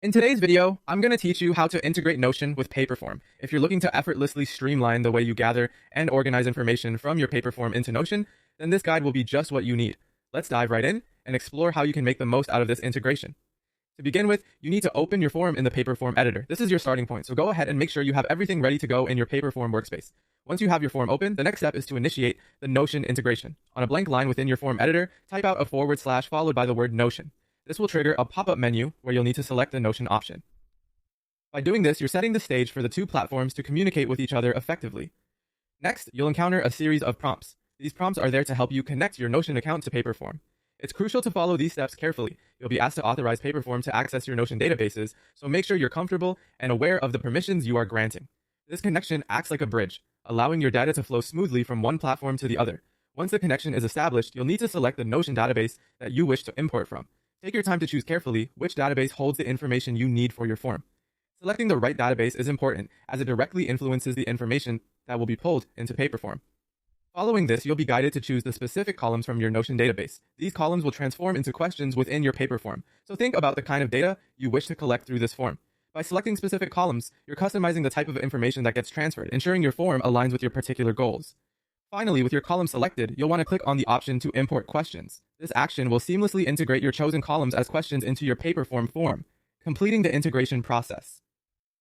In today's video, I'm going to teach you how to integrate Notion with Paperform. If you're looking to effortlessly streamline the way you gather and organize information from your Paperform into Notion, then this guide will be just what you need. Let's dive right in and explore how you can make the most out of this integration. To begin with, you need to open your form in the Paperform editor. This is your starting point, so go ahead and make sure you have everything ready to go in your Paperform workspace. Once you have your form open, the next step is to initiate the Notion integration. On a blank line within your form editor, type out a / followed by the word Notion. This will trigger a pop-up menu where you'll need to select the Notion option. By doing this, you're setting the stage for the two platforms to communicate with each other effectively. Next, you'll encounter a series of prompts. These prompts are there to help you connect your Notion account to Paperform. It's crucial to follow these steps carefully. You'll be asked to authorize Paperform to access your Notion databases, so make sure you're comfortable and aware of the permissions you are granting. This connection acts like a bridge, allowing your data to flow smoothly from one platform to the other. Once the connection is established, you'll need to select the Notion database that you wish to import from. Take your time to choose carefully which database holds the information you need for your form. Selecting the right database is important, as it directly influences the information that will be pulled into Paperform. Following this, you'll be guided to choose the specific columns from your Notion database. These columns will transform into questions within your Paperform, so think about the kind of data you wish to collect through this form. By selecting specific columns, you're customizing the type of information that gets transferred, ensuring your form aligns with your particular goals. Finally, with your column selected, you'll want to click on the option to import questions. This action will seamlessly integrate your chosen columns as questions into your Paperform form, completing the integration process.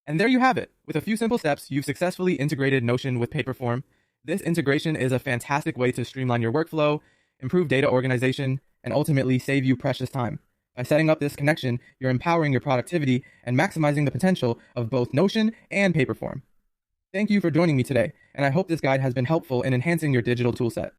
And there you have it. With a few simple steps, you've successfully integrated Notion with Paperform. This integration is a fantastic way to streamline your workflow, improve data organization, and ultimately save you precious time. By setting up this connection, you're empowering your productivity and maximizing the potential of both Notion and Paperform. Thank you for joining me today, and I hope this guide has been helpful in enhancing your digital toolset.